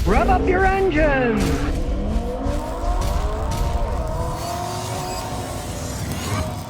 Rev up your engines!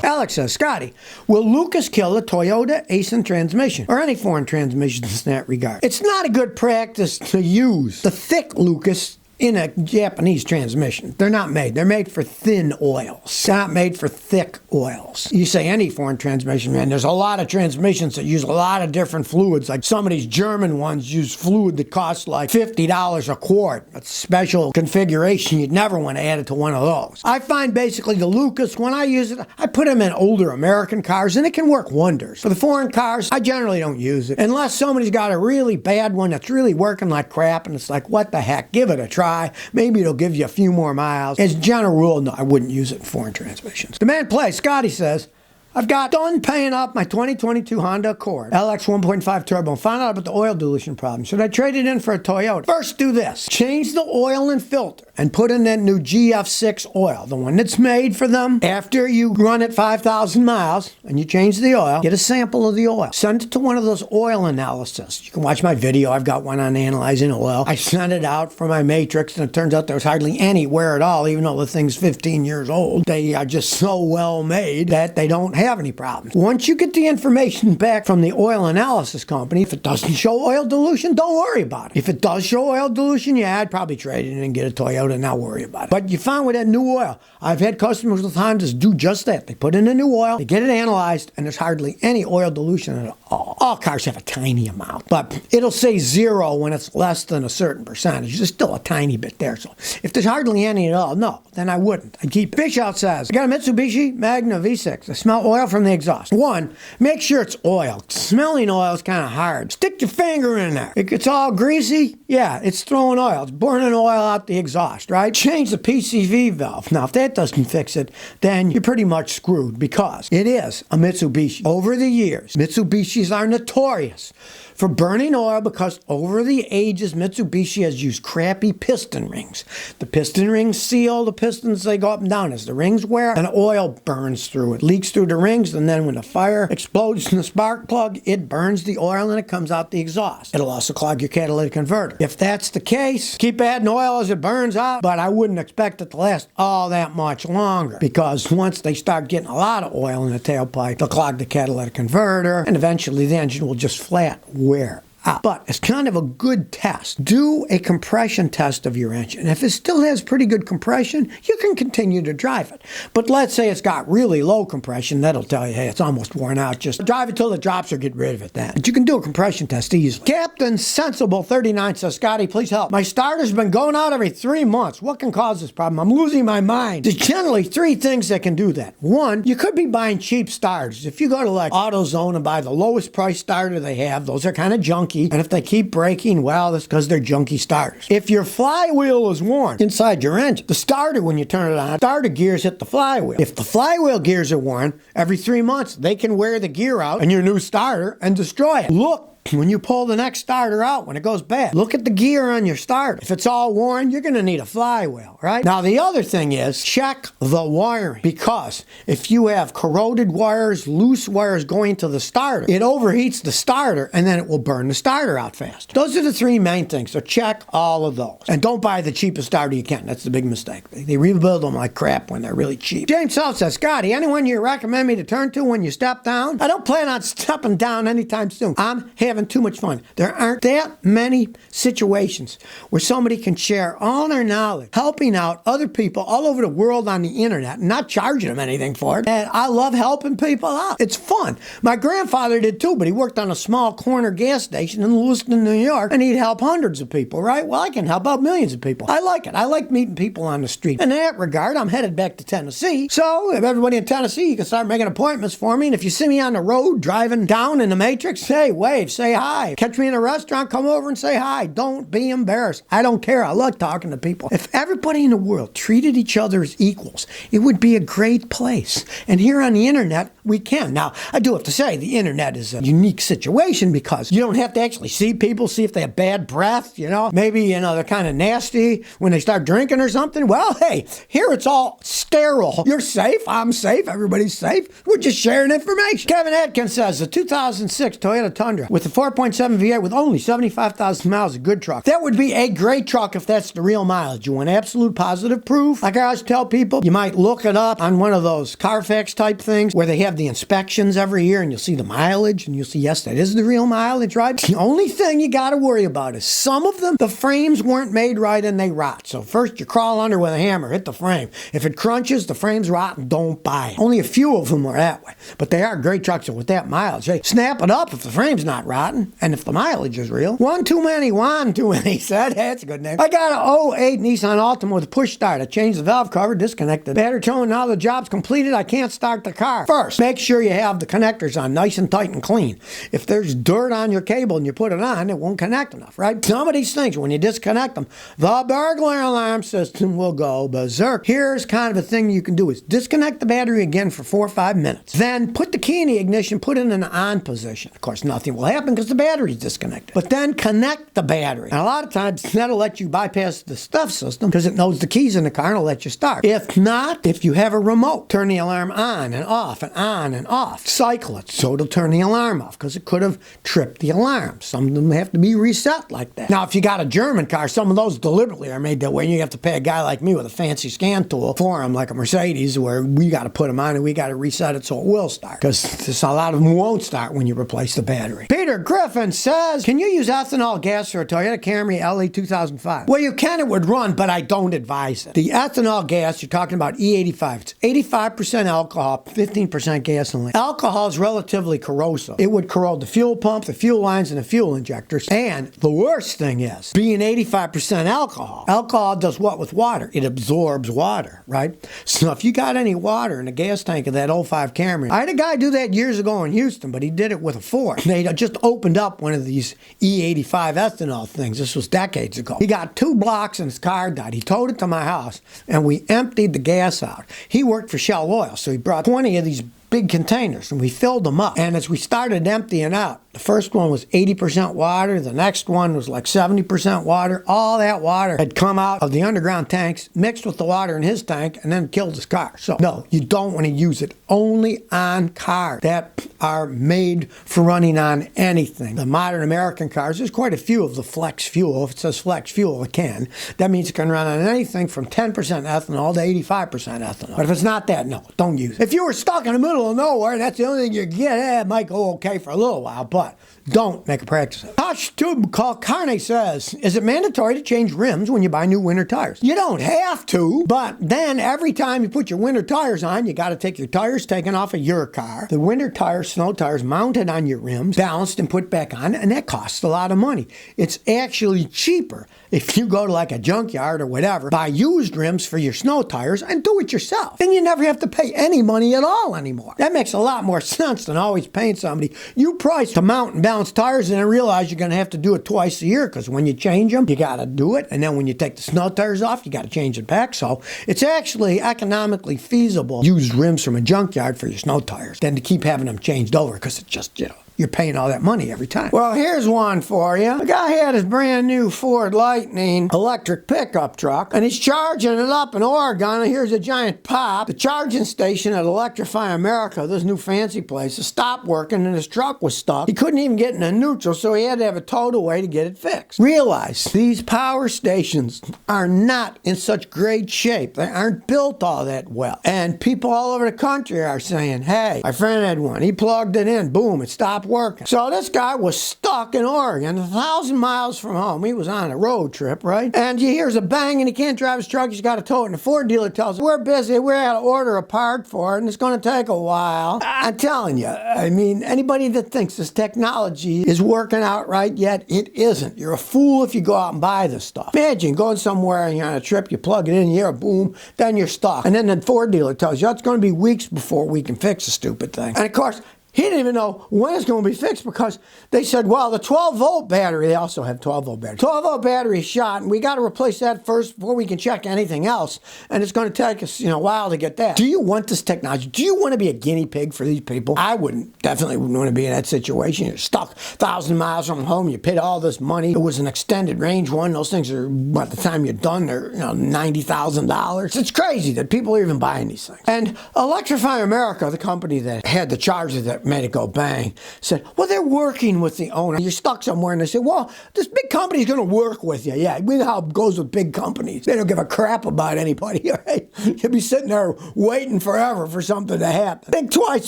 Alex says, Scotty, will Lucas kill the Toyota Ethanol transmission, or any foreign transmissions in that regard? It's not a good practice to use the thick Lucas in a Japanese transmission. They're not made. They're made for thin oils. They're not made for thick oils. You say any foreign transmission, man, there's a lot of transmissions that use a lot of different fluids. Like some of these German ones use fluid that costs like $50 a quart. That's a special configuration. You'd never want to add it to one of those. I find basically the Lucas, when I use it, I put them in older American cars, and it can work wonders. For the foreign cars, I generally don't use it. Unless somebody's got a really bad one that's really working like crap, and it's like, what the heck, give it a try. Maybe it'll give you a few more miles. As a general rule, no, I wouldn't use it in foreign transmissions. The man plays. Scotty says, I've got done paying off my 2022 Honda Accord LX 1.5 turbo and found out about the oil dilution problem. Should I trade it in for a Toyota? First, do this. Change the oil and filter and put in that new GF6 oil, the one that's made for them. After you run it 5,000 miles and you change the oil, get a sample of the oil. Send it to one of those oil analysts. You can watch my video. I've got one on analyzing oil. I sent it out for my matrix, and it turns out there was hardly any wear at all, even though the thing's 15 years old. They are just so well made that they don't have any problems. Once you get the information back from the oil analysis company, if it doesn't show oil dilution, don't worry about it. If it does show oil dilution, yeah, I'd probably trade it in and get a Toyota and not worry about it. But you found with that new oil, I've had customers with Hondas do just that. They put in a new oil, they get it analyzed, and there's hardly any oil dilution at all. All cars have a tiny amount, but it'll say 0 when it's less than a certain percentage. There's still a tiny bit there. So if there's hardly any at all, no, then I wouldn't. I'd keep it. Fishout says, I got a Mitsubishi Magna V6. I smell oil from the exhaust. 1, make sure it's oil. Smelling oil is kind of hard. Stick your finger in there. If it's all greasy, yeah, it's throwing oil. It's burning oil out the exhaust, right? Change the PCV valve. Now, if that doesn't fix it, then you're pretty much screwed, because it is a Mitsubishi. Over the years, Mitsubishis are notorious for burning oil because over the ages, Mitsubishi has used crappy piston rings. The piston rings seal the pistons, they go up and down. As the rings wear, and oil burns through. It leaks through the rings, and then when the fire explodes in the spark plug, it burns the oil and it comes out the exhaust. It'll also clog your catalytic converter. If that's the case, keep adding oil as it burns out, but I wouldn't expect it to last all that much longer, because once they start getting a lot of oil in the tailpipe, they'll clog the catalytic converter, and eventually the engine will just flat wear out. But it's kind of a good test. Do a compression test of your engine. If it still has pretty good compression, you can continue to drive it. But let's say it's got really low compression, that'll tell you, hey, it's almost worn out. Just drive it till it drops or get rid of it then. But you can do a compression test easily. Captain Sensible 39 says, Scotty, please help. My starter's been going out every 3 months. What can cause this problem? I'm losing my mind. There's generally 3 things that can do that. 1, you could be buying cheap starters. If you go to like AutoZone and buy the lowest price starter they have, those are kind of junky. And if they keep breaking, well, that's because they're junky starters. If your flywheel is worn inside your engine, the starter, when you turn it on, starter gears hit the flywheel. If the flywheel gears are worn, every 3 months, they can wear the gear out in your new starter and destroy it. Look, when you pull the next starter out, when it goes bad, look at the gear on your starter. If it's all worn, you're going to need a flywheel, right? Now, the other thing is check the wiring, because if you have corroded wires, loose wires going to the starter, it overheats the starter, and then it will burn the starter out fast. Those are the 3 main things, so check all of those. And don't buy the cheapest starter you can. That's the big mistake. They rebuild them like crap when they're really cheap. James South says, Scotty, anyone you recommend me to turn to when you step down? I don't plan on stepping down anytime soon. I'm having too much fun. There aren't that many situations where somebody can share all their knowledge, helping out other people all over the world on the internet, and not charging them anything for it. And I love helping people out. It's fun. My grandfather did too, but he worked on a small corner gas station in Lewiston, New York, and he'd help hundreds of people, right? Well, I can help out millions of people. I like it. I like meeting people on the street. In that regard, I'm headed back to Tennessee. So if everybody in Tennessee, you can start making appointments for me. And if you see me on the road driving down in the Matrix, hey, wave, say hi. Catch me in a restaurant, come over and say hi. Don't be embarrassed. I don't care. I love talking to people. If everybody in the world treated each other as equals, it would be a great place. And here on the internet, we can. Now, I do have to say, the internet is a unique situation because you don't have to actually see people, see if they have bad breath, Maybe, they're kind of nasty when they start drinking or something. Well, hey, here it's all sterile. You're safe, I'm safe, everybody's safe. We're just sharing information. Kevin Atkins says, the 2006 Toyota Tundra with the 4.7 V8 with only 75,000 miles, a good truck. That would be a great truck if that's the real mileage. You want absolute positive proof? Like I always tell people, you might look it up on one of those Carfax type things where they have the inspections every year and you'll see the mileage and you'll see, yes, that is the real mileage, right? The only thing you got to worry about is some of them, the frames weren't made right and they rot. So first you crawl under with a hammer, hit the frame. If it crunches, the frame's rotten, don't buy it. Only a few of them are that way. But they are great trucks with that mileage. Hey, snap it up if the frame's not rotten and if the mileage is real. One too many, he said. Hey, that's a good name. I got an '08 Nissan Altima with a push start. I changed the valve cover, disconnected the battery tone. Now the job's completed. I can't start the car. First, make sure you have the connectors on nice and tight and clean. If there's dirt on your cable and you put it on, it won't connect enough, right? Some of these things, when you disconnect them, the burglar alarm system will go berserk. Here's kind of a thing you can do is disconnect the battery again for 4 or 5 minutes. Then put the key in the ignition, put it in an on position. Of course, nothing will happen because the battery's disconnected. But then connect the battery. And a lot of times, that'll let you bypass the stuff system because it knows the keys in the car and it'll let you start. If not, if you have a remote, turn the alarm on and off and on and off. Cycle it so it'll turn the alarm off because it could have tripped the alarm. Some of them have to be reset like that. Now, if you got a German car, some of those deliberately are made that way and you have to pay a guy like me with a fancy scan tool for them, like a Mercedes, where we got to put them on and we got to reset it so it will start because a lot of them won't start when you replace the battery. Peter Griffin says, can you use ethanol gas for a Toyota Camry LE 2005? Well, you can, it would run, but I don't advise it. The ethanol gas, you're talking about E85. It's 85% alcohol, 15% gasoline. Alcohol is relatively corrosive. It would corrode the fuel pump, the fuel lines, and the fuel injectors. And the worst thing is, being 85% alcohol, alcohol does what with water? It absorbs water, right? So if you got any water in the gas tank of that 05 Camry, I had a guy do that years ago in Houston, but he did it with a Ford. They just opened up one of these E85 ethanol things. This was decades ago. He got 2 blocks and his car died. He towed it to my house and we emptied the gas out. He worked for Shell Oil, so he brought 20 of these big containers and we filled them up. And as we started emptying out, the first one was 80% water. The next one was like 70% water. All that water had come out of the underground tanks, mixed with the water in his tank, and then killed his car. So, no, you don't want to use it only on cars that are made for running on anything. The modern American cars, there's quite a few of the flex fuel. If it says flex fuel, it can. That means it can run on anything from 10% ethanol to 85% ethanol. But if it's not that, no, don't use it. If you were stuck in the middle of nowhere, that's the only thing you get, it might go okay for a little while, but don't make a practice of it. Hush Tube Call Carney says, is it mandatory to change rims when you buy new winter tires? You don't have to, but then every time you put your winter tires on, you got to take your tires taken off of your car, the winter tires, snow tires mounted on your rims, balanced and put back on, and that costs a lot of money. It's actually cheaper if you go to like a junkyard or whatever, buy used rims for your snow tires and do it yourself. Then you never have to pay any money at all anymore. That makes a lot more sense than always paying somebody. You price to mount and balance tires and then realize you're going to have to do it twice a year because when you change them, you got to do it. And then when you take the snow tires off, you got to change it back. So it's actually economically feasible to use rims from a junkyard for your snow tires than to keep having them changed over because it's just, you're paying all that money every time. Well, here's one for you. The guy had his brand new Ford Lightning electric pickup truck, and he's charging it up in Oregon, and here's a giant pop. The charging station at Electrify America, this new fancy place, stopped working, and his truck was stuck. He couldn't even get in a neutral, so he had to have it towed away to get it fixed. Realize these power stations are not in such great shape. They aren't built all that well. And people all over the country are saying, hey, my friend had one. He plugged it in. Boom, it stopped working. So this guy was stuck in Oregon, 1,000 miles from home. He was on a road trip, right? And he hears a bang and he can't drive his truck. He's got to tow it. And the Ford dealer tells him, we're busy. We got to order a part for it and it's going to take a while. I'm telling you, I mean, anybody that thinks this technology is working out right yet, it isn't. You're a fool if you go out and buy this stuff. Imagine going somewhere and you're on a trip, you plug it in, you hear a boom, then you're stuck. And then the Ford dealer tells you, it's going to be weeks before we can fix the stupid thing. And of course, He didn't even know when it's going to be fixed because they said, well, the 12-volt battery, they also have 12-volt battery. 12-volt battery is shot, and we got to replace that first before we can check anything else. And it's going to take us, a while to get that. Do you want this technology? Do you want to be a guinea pig for these people? I definitely wouldn't want to be in that situation. You're stuck 1,000 miles from home. You paid all this money. It was an extended range one. Those things are, by the time you're done, they're $90,000. It's crazy that people are even buying these things. And Electrify America, the company that had the charger that made it go bang, said, well, they're working with the owner. You're stuck somewhere, and they said, well, this big company's going to work with you. Yeah, we know how it goes with big companies. They don't give a crap about anybody, all right? You'll be sitting there waiting forever for something to happen. Think twice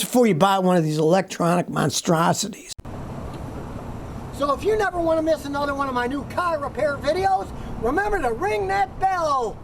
before you buy one of these electronic monstrosities. So if you never want to miss another one of my new car repair videos, remember to ring that bell.